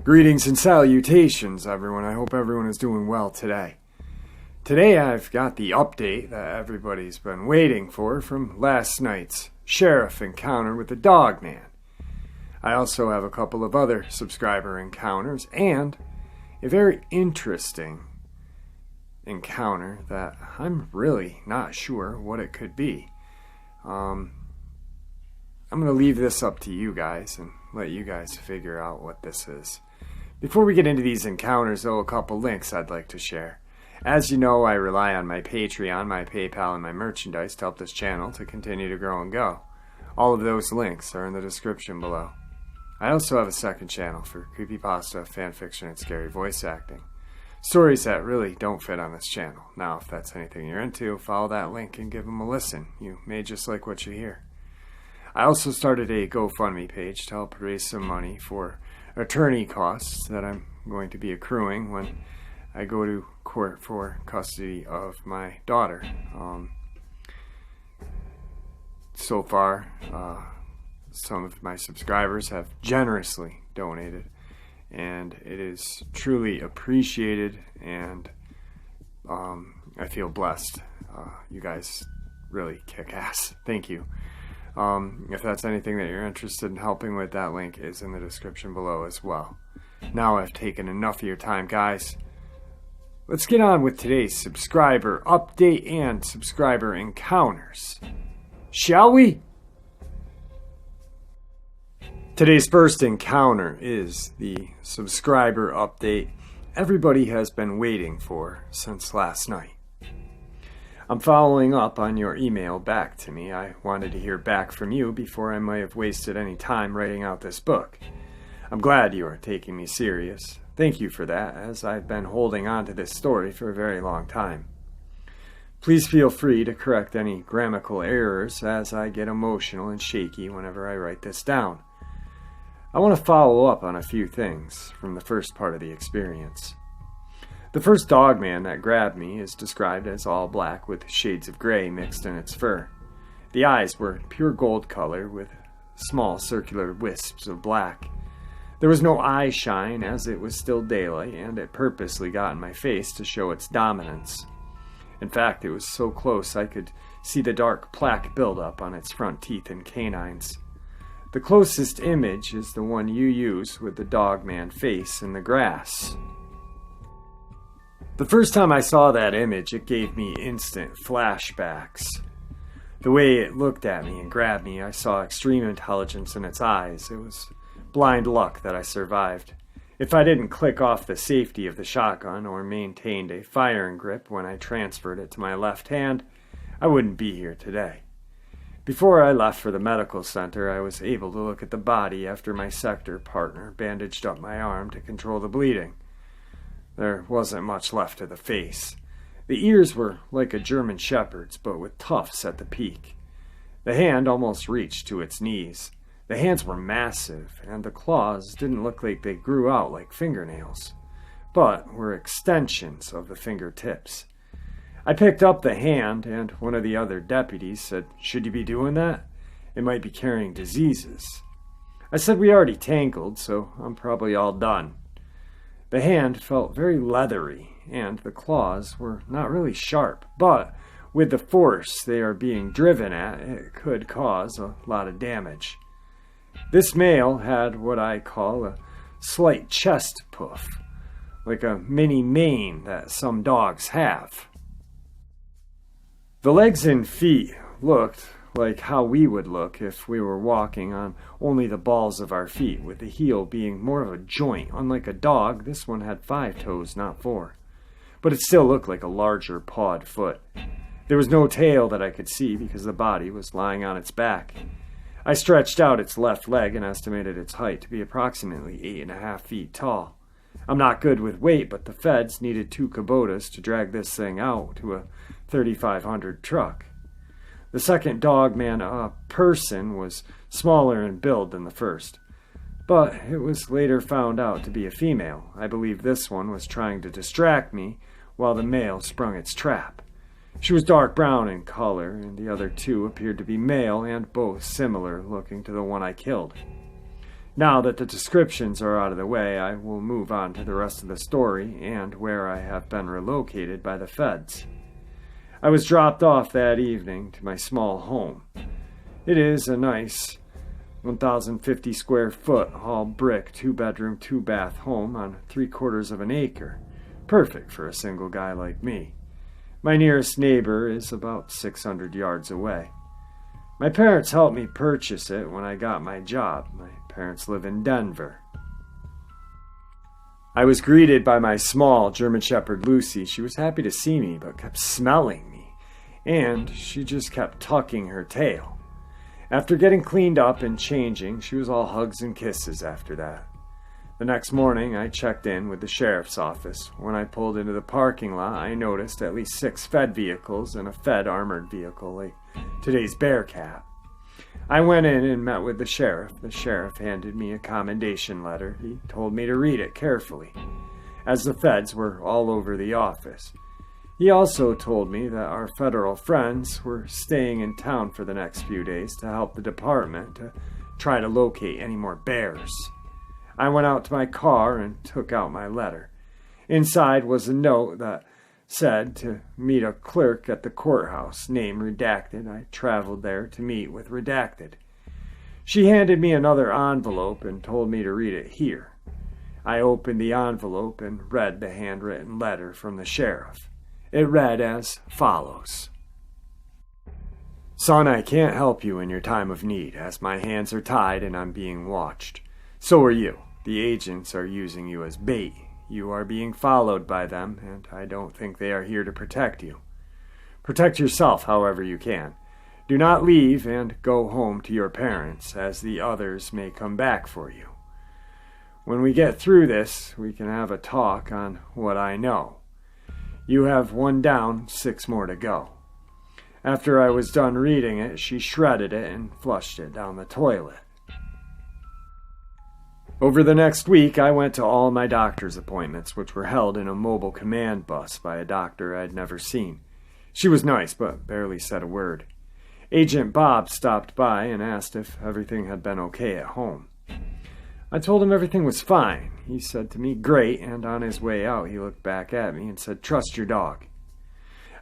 Greetings and salutations, everyone. I hope everyone is doing well today. Today I've got the update that everybody's been waiting for from last night's sheriff encounter with the Dogman. I also have a couple of other subscriber encounters and a very interesting encounter that I'm really not sure what it could be. I'm going to leave this up to you guys and let you guys figure out what this is. Before we get into these encounters, though, a couple links I'd like to share. As you know, I rely on my Patreon, my PayPal, and my merchandise to help this channel to continue to grow and go. All of those links are in the description below. I also have a second channel for creepypasta, fanfiction, and scary voice acting. Stories that really don't fit on this channel. Now, if that's anything you're into, follow that link and give them a listen. You may just like what you hear. I also started a GoFundMe page to help raise some money for attorney costs that I'm going to be accruing when I go to court for custody of my daughter. So far, some of my subscribers have generously donated, and it is truly appreciated, and I feel blessed. You guys really kick ass. Thank you. If that's anything that you're interested in helping with, that link is in the description below as well. Now I've taken enough of your time, guys. Let's get on with today's subscriber update and subscriber encounters. Shall we? Today's first encounter is the subscriber update everybody has been waiting for since last night. I'm following up on your email back to me. I wanted to hear back from you before I might have wasted any time writing out this book. I'm glad you are taking me serious. Thank you for that, as I've been holding on to this story for a very long time. Please feel free to correct any grammatical errors as I get emotional and shaky whenever I write this down. I want to follow up on a few things from the first part of the experience. The first Dogman that grabbed me is described as all black with shades of gray mixed in its fur. The eyes were pure gold color with small circular wisps of black. There was no eye shine as it was still daylight, and it purposely got in my face to show its dominance. In fact, it was so close I could see the dark plaque buildup on its front teeth and canines. The closest image is the one you use with the Dogman face in the grass. The first time I saw that image, it gave me instant flashbacks. The way it looked at me and grabbed me, I saw extreme intelligence in its eyes. It was blind luck that I survived. If I didn't click off the safety of the shotgun or maintained a firing grip when I transferred it to my left hand, I wouldn't be here today. Before I left for the medical center, I was able to look at the body after my sector partner bandaged up my arm to control the bleeding. There wasn't much left of the face. The ears were like a German shepherd's, but with tufts at the peak. The hand almost reached to its knees. The hands were massive, and the claws didn't look like they grew out like fingernails, but were extensions of the fingertips. I picked up the hand, and one of the other deputies said, "Should you be doing that? It might be carrying diseases." I said we already tangled, so I'm probably all done. The hand felt very leathery, and the claws were not really sharp, but with the force they are being driven at, it could cause a lot of damage. This male had what I call a slight chest puff, like a mini mane that some dogs have. The legs and feet looked like how we would look if we were walking on only the balls of our feet, with the heel being more of a joint. Unlike a dog, this one had 5 toes, not 4. But it still looked like a larger pawed foot. There was no tail that I could see because the body was lying on its back. I stretched out its left leg and estimated its height to be approximately 8.5 feet tall. I'm not good with weight, but the feds needed 2 Kubotas to drag this thing out to a 3500 truck. The second Dogman person was smaller in build than the first, but it was later found out to be a female. I believe this one was trying to distract me while the male sprung its trap. She was dark brown in color, and the other two appeared to be male and both similar looking to the one I killed. Now that the descriptions are out of the way, I will move on to the rest of the story and where I have been relocated by the feds. I was dropped off that evening to my small home. It is a nice 1,050 square foot all brick 2-bedroom 2-bath home on 3/4 of an acre, perfect for a single guy like me. My nearest neighbor is about 600 yards away. My parents helped me purchase it when I got my job. My parents live in Denver. I was greeted by my small German Shepherd Lucy. She was happy to see me, but kept smelling me, and she just kept tucking her tail. After getting cleaned up and changing, she was all hugs and kisses after that. The next morning, I checked in with the sheriff's office. When I pulled into the parking lot, I noticed at least 6 Fed vehicles and a Fed armored vehicle, like today's Bearcat. I went in and met with the sheriff. The sheriff handed me a commendation letter. He told me to read it carefully, as the feds were all over the office. He also told me that our federal friends were staying in town for the next few days to help the department to try to locate any more bears. I went out to my car and took out my letter. Inside was a note that said to meet a clerk at the courthouse, name redacted. I traveled there to meet with redacted. She handed me another envelope and told me to read it here. I opened the envelope and read the handwritten letter from the sheriff. It read as follows. Son, I can't help you in your time of need, as my hands are tied and I'm being watched. So are you. The agents are using you as bait. You are being followed by them, and I don't think they are here to protect you. Protect yourself however you can. Do not leave and go home to your parents, as the others may come back for you. When we get through this, we can have a talk on what I know. You have 1 down, 6 more to go. After I was done reading it, she shredded it and flushed it down the toilet. Over the next week, I went to all my doctor's appointments, which were held in a mobile command bus by a doctor I'd never seen. She was nice, but barely said a word. Agent Bob stopped by and asked if everything had been okay at home. I told him everything was fine. He said to me, great, and on his way out, he looked back at me and said, trust your dog.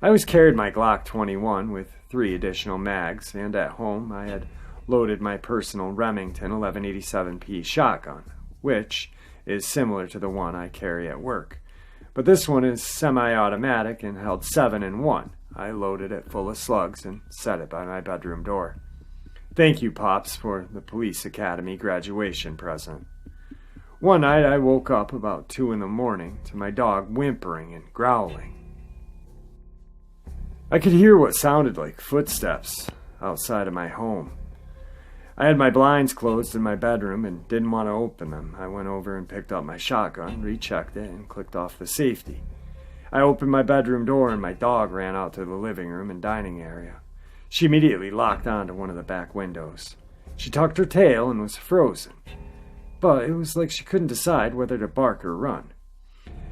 I always carried my Glock 21 with 3 additional mags, and at home I had loaded my personal Remington 1187P shotgun, which is similar to the one I carry at work. But this one is semi-automatic and held 7 in 1. I loaded it full of slugs and set it by my bedroom door. Thank you, Pops, for the police academy graduation present. One night I woke up about 2 in the morning to my dog whimpering and growling. I could hear what sounded like footsteps outside of my home. I had my blinds closed in my bedroom and didn't want to open them. I went over and picked up my shotgun, rechecked it, and clicked off the safety. I opened my bedroom door and my dog ran out to the living room and dining area. She immediately locked onto one of the back windows. She tucked her tail and was frozen, but it was like she couldn't decide whether to bark or run.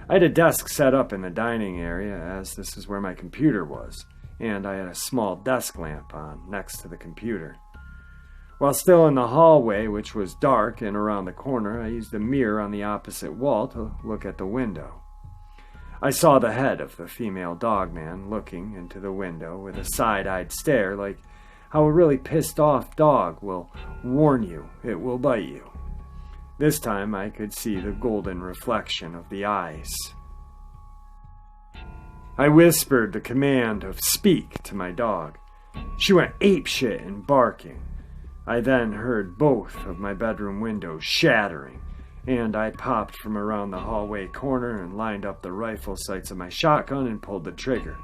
I had a desk set up in the dining area, as this is where my computer was, and I had a small desk lamp on next to the computer. While still in the hallway, which was dark and around the corner, I used a mirror on the opposite wall to look at the window. I saw the head of the female Dogman looking into the window with a side-eyed stare, like how a really pissed-off dog will warn you it will bite you. This time I could see the golden reflection of the eyes. I whispered the command of speak to my dog. She went apeshit in barking. I then heard both of my bedroom windows shattering, and I popped from around the hallway corner and lined up the rifle sights of my shotgun and pulled the trigger.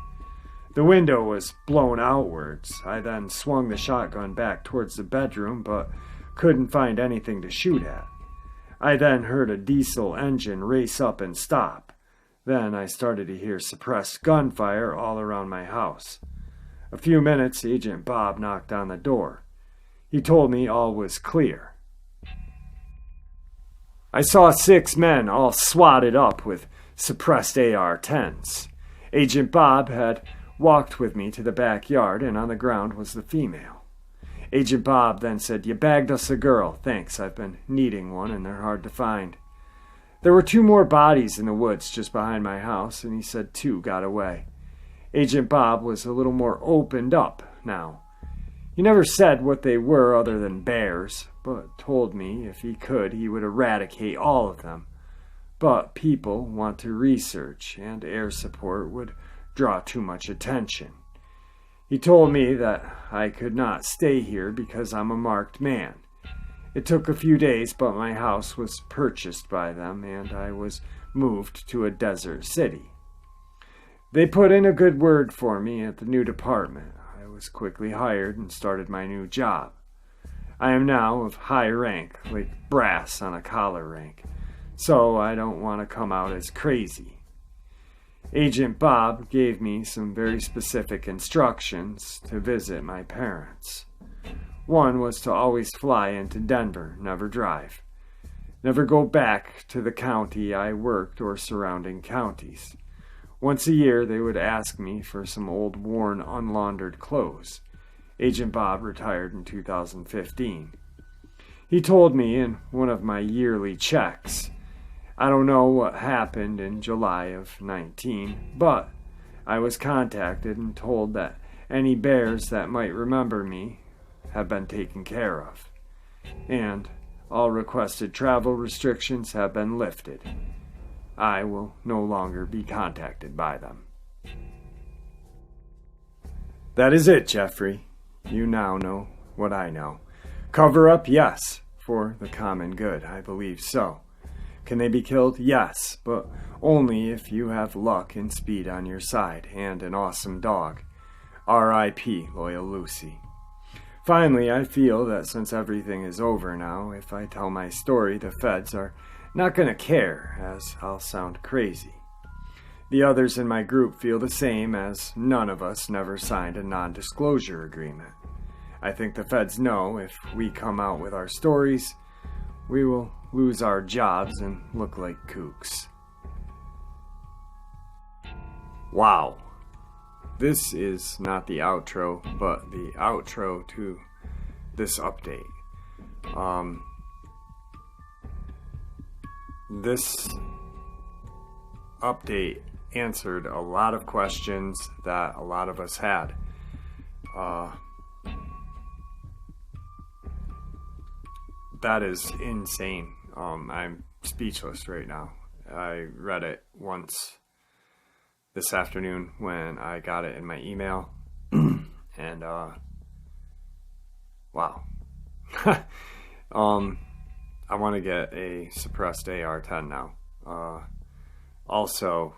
The window was blown outwards. I then swung the shotgun back towards the bedroom, but couldn't find anything to shoot at. I then heard a diesel engine race up and stop. Then I started to hear suppressed gunfire all around my house. A few minutes, Agent Bob knocked on the door. He told me all was clear. I saw 6 men all swatted up with suppressed AR-10s. Agent Bob had walked with me to the backyard, and on the ground was the female. Agent Bob then said, "You bagged us a girl. Thanks, I've been needing one, and they're hard to find." There were 2 more bodies in the woods just behind my house, and he said 2 got away. Agent Bob was a little more opened up now. He never said what they were other than bears, but told me if he could, he would eradicate all of them. But people want to research, and air support would draw too much attention. He told me that I could not stay here because I'm a marked man. It took a few days, but my house was purchased by them, and I was moved to a desert city. They put in a good word for me at the new department. I was quickly hired and started my new job. I am now of high rank, like brass on a collar rank, so I don't want to come out as crazy. Agent Bob gave me some very specific instructions to visit my parents. One was to always fly into Denver, never drive. Never go back to the county I worked or surrounding counties. Once a year, they would ask me for some old, worn, unlaundered clothes. Agent Bob retired in 2015. He told me in one of my yearly checks, I don't know what happened in July of 19, but I was contacted and told that any bears that might remember me have been taken care of, and all requested travel restrictions have been lifted. I will no longer be contacted by them. That is it, Jeffrey. You now know what I know. Cover up, yes, for the common good, I believe so. Can they be killed? Yes, but only if you have luck and speed on your side, and an awesome dog. R.I.P. Loyal Lucy. Finally, I feel that since everything is over now, if I tell my story, the feds are not going to care, as I'll sound crazy. The others in my group feel the same, as none of us never signed a non-disclosure agreement. I think the feds know if we come out with our stories, we will lose our jobs and look like kooks. Wow. This is not the outro, but the outro to this update. This update answered a lot of questions that a lot of us had. That is insane. I'm speechless right now. I read it once this afternoon when I got it in my email. And, wow. I want to get a suppressed AR-10 now. Also,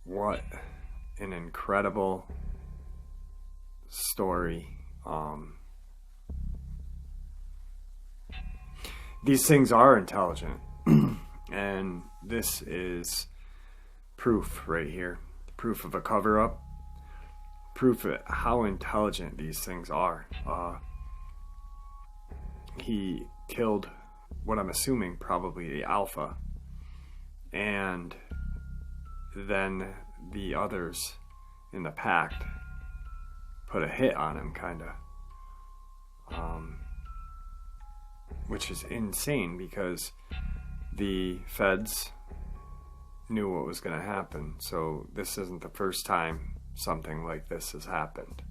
what an incredible story. These things are intelligent. And this is proof right here. Proof of a cover-up. Proof of how intelligent these things are. He killed what I'm assuming probably the alpha, and then the others in the pack put a hit on him, kinda, which is insane because the feds knew what was going to happen. So this isn't the first time something like this has happened.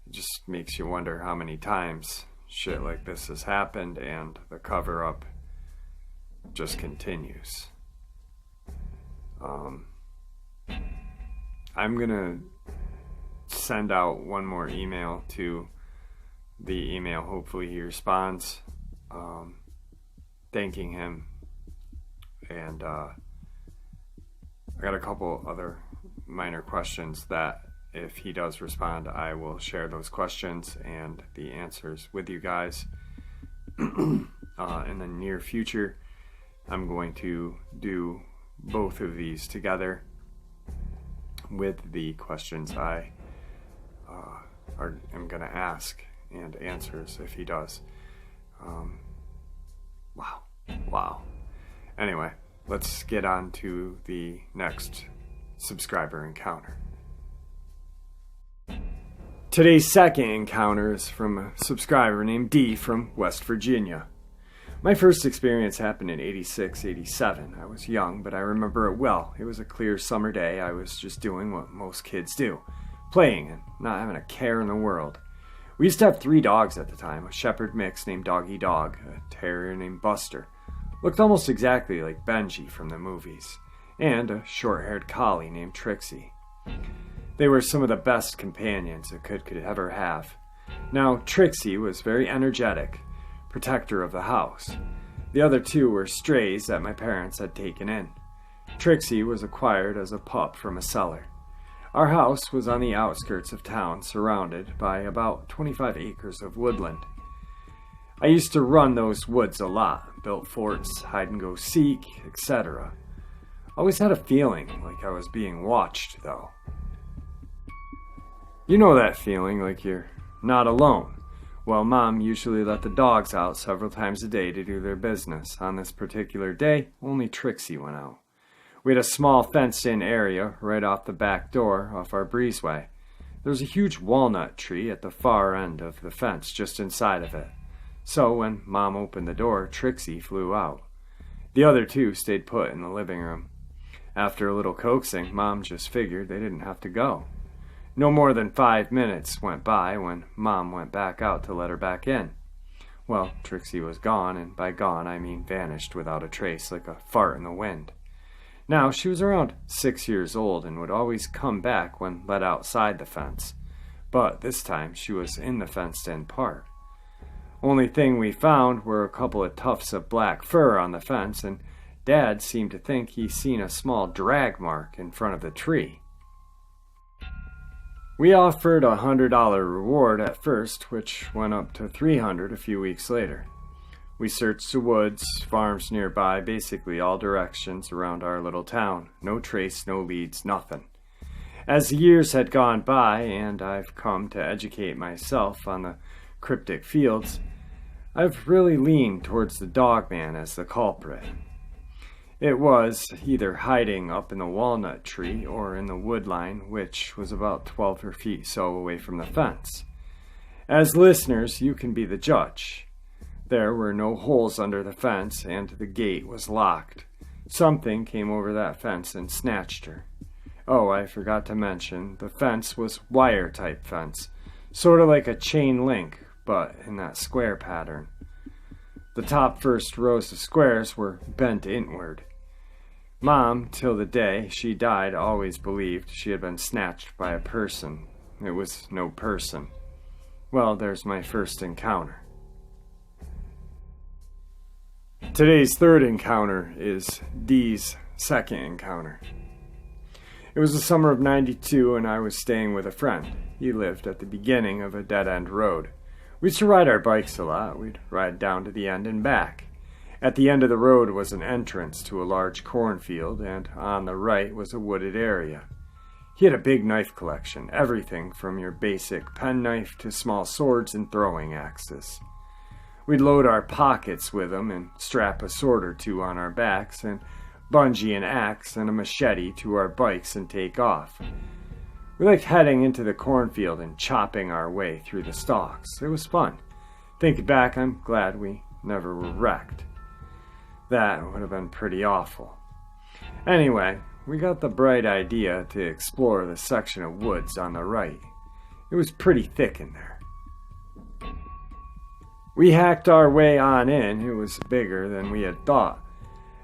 It just makes you wonder how many times shit like this has happened, and the cover-up just continues. I'm gonna send out one more email to the email. Hopefully he responds, thanking him, and I got a couple other minor questions that if he does respond, I will share those questions and the answers with you guys. In the near future, I'm going to do both of these together with the questions I am going to ask and answers if he does. Wow. Anyway, let's get on to the next subscriber encounter. Today's second encounter is from a subscriber named D from West Virginia. My first experience happened in 86, 87. I was young, but I remember it well. It was a clear summer day. I was just doing what most kids do, playing and not having a care in the world. We used to have 3 dogs at the time, a shepherd mix named Doggy Dog, a terrier named Buster, looked almost exactly like Benji from the movies, and a short-haired collie named Trixie. They were some of the best companions a kid could ever have. Now, Trixie was very energetic, protector of the house. The other 2 were strays that my parents had taken in. Trixie was acquired as a pup from a seller. Our house was on the outskirts of town, surrounded by about 25 acres of woodland. I used to run those woods a lot, built forts, hide-and-go-seek, etc. Always had a feeling like I was being watched, though. You know that feeling, like you're not alone. Well, Mom usually let the dogs out several times a day to do their business. On this particular day, only Trixie went out. We had a small fenced-in area right off the back door off our breezeway. There was a huge walnut tree at the far end of the fence, just inside of it. So when Mom opened the door, Trixie flew out. The other 2 stayed put in the living room. After a little coaxing, Mom just figured they didn't have to go. No more than 5 minutes went by when Mom went back out to let her back in. Well, Trixie was gone, and by gone I mean vanished without a trace, like a fart in the wind. Now, she was around 6 years old and would always come back when let outside the fence. But this time she was in the fenced-in part. Only thing we found were a couple of tufts of black fur on the fence, and Dad seemed to think he seen a small drag mark in front of the tree. We offered a $100 reward at first, which went up to $300 a few weeks later. We searched the woods, farms nearby, basically all directions around our little town. No trace, no leads, nothing. As the years had gone by, and I've come to educate myself on the cryptic fields, I've really leaned towards the Dogman as the culprit. It was either hiding up in the walnut tree or in the wood line, which was about 12 feet so away from the fence. As listeners, you can be the judge. There were no holes under the fence, and the gate was locked. Something came over that fence and snatched her. Oh, I forgot to mention, the fence was wire-type fence, sort of like a chain link, but in that square pattern. The top first rows of squares were bent inward. Mom, till the day she died, always believed she had been snatched by a person. It was no person. Well, there's my first encounter. Today's third encounter is D's second encounter. It was the summer of '92, and I was staying with a friend. He lived at the beginning of a dead-end road. We used to ride our bikes a lot. We'd ride down to the end and back. At the end of the road was an entrance to a large cornfield, and on the right was a wooded area. He had a big knife collection, everything from your basic penknife to small swords and throwing axes. We'd load our pockets with them and strap a sword or 2 on our backs and bungee an axe and a machete to our bikes and take off. We liked heading into the cornfield and chopping our way through the stalks. It was fun. Thinking back, I'm glad we never were wrecked. That would have been pretty awful. Anyway, we got the bright idea to explore the section of woods on the right. It was pretty thick in there. We hacked our way on in. It was bigger than we had thought.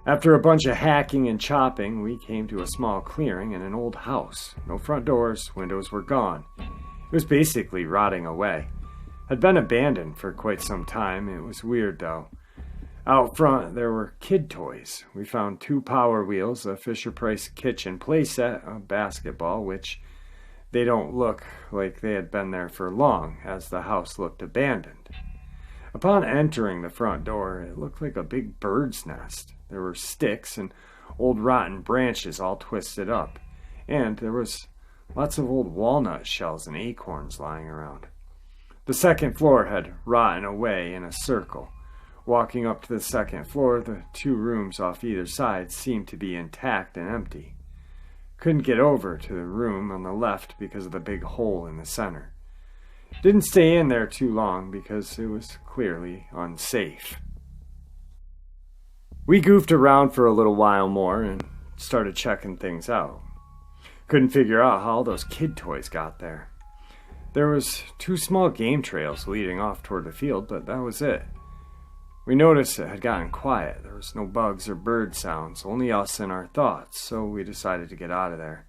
After a bunch of hacking and chopping, we came to a small clearing and an old house. No front doors, windows were gone. It was basically rotting away. Had been abandoned for quite some time. It was weird, though. Out front, there were kid toys. We found 2 Power Wheels, a Fisher-Price kitchen playset, a basketball, which they don't look like they had been there for long, as the house looked abandoned. Upon entering the front door, it looked like a big bird's nest. There were sticks and old rotten branches all twisted up, and there was lots of old walnut shells and acorns lying around. The second floor had rotten away in a circle. Walking up to the second floor, the 2 rooms off either side seemed to be intact and empty. Couldn't get over to the room on the left because of the big hole in the center. Didn't stay in there too long because it was clearly unsafe. We goofed around for a little while more and started checking things out. Couldn't figure out how all those kid toys got there. There was 2 small game trails leading off toward the field, but that was it. We noticed it had gotten quiet. There was no bugs or bird sounds, only us and our thoughts, so we decided to get out of there.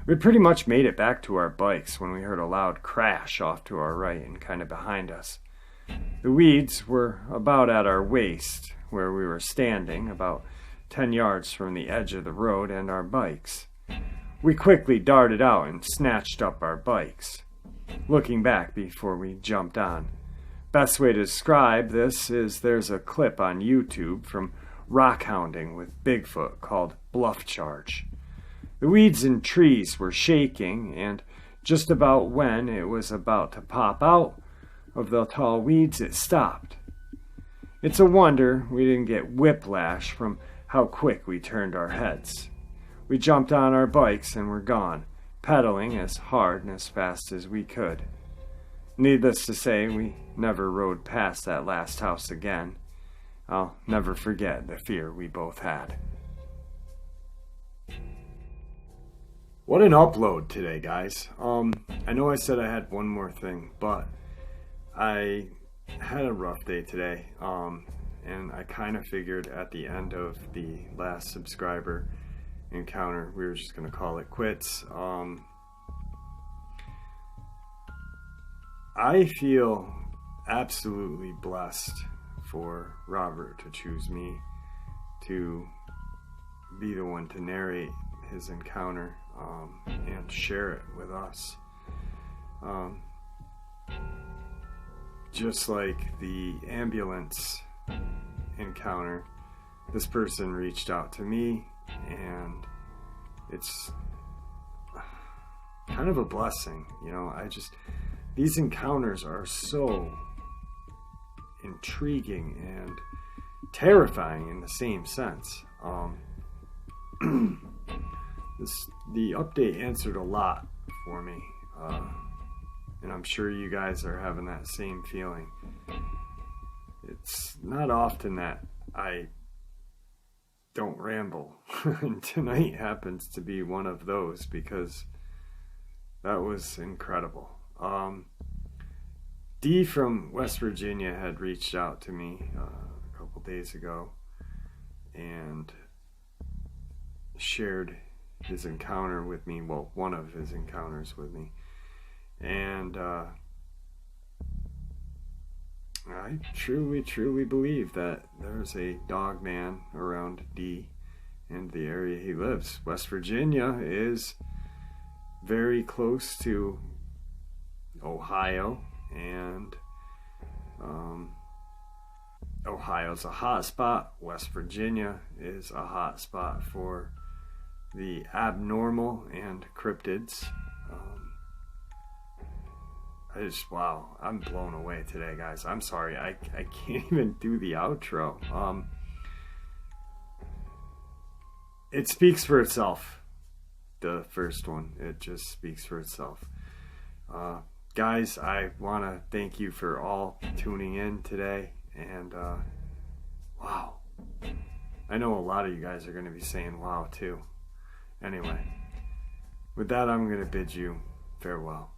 We pretty much made it back to our bikes when we heard a loud crash off to our right and kind of behind us. The weeds were about at our waist, where we were standing, about 10 yards from the edge of the road and our bikes. We quickly darted out and snatched up our bikes, looking back before we jumped on. Best way to describe this is there's a clip on YouTube from rock hounding with Bigfoot called Bluff Charge. The weeds and trees were shaking, and just about when it was about to pop out of the tall weeds, it stopped. It's a wonder we didn't get whiplash from how quick we turned our heads. We jumped on our bikes and were gone, pedaling as hard and as fast as we could. Needless to say, we never rode past that last house again. I'll never forget the fear we both had. What an upload today, guys. I know I said I had one more thing, but I had a rough day today, and I kind of figured at the end of the last subscriber encounter, we were just going to call it quits. I feel absolutely blessed for Robert to choose me to be the one to narrate his encounter and share it with us. Just like the ambulance encounter, this person reached out to me, and it's kind of a blessing. You know, these encounters are so intriguing and terrifying in the same sense. The update answered a lot for me, and I'm sure you guys are having that same feeling. It's not often that I don't ramble, and tonight happens to be one of those because that was incredible. Dee from West Virginia had reached out to me a couple days ago and shared his encounter with me, well, one of his encounters with me, and I truly believe that there's a Dogman around Dee and the area he lives. West Virginia is very close to Ohio, and Ohio's a hot spot. West Virginia is a hot spot for the abnormal and cryptids. Wow, I'm blown away today, guys. I'm sorry, I can't even do the outro. It speaks for itself. The first one, it just speaks for itself. Guys, I want to thank you for all tuning in today, and wow, I know a lot of you guys are going to be saying wow too. Anyway, with that, I'm going to bid you farewell.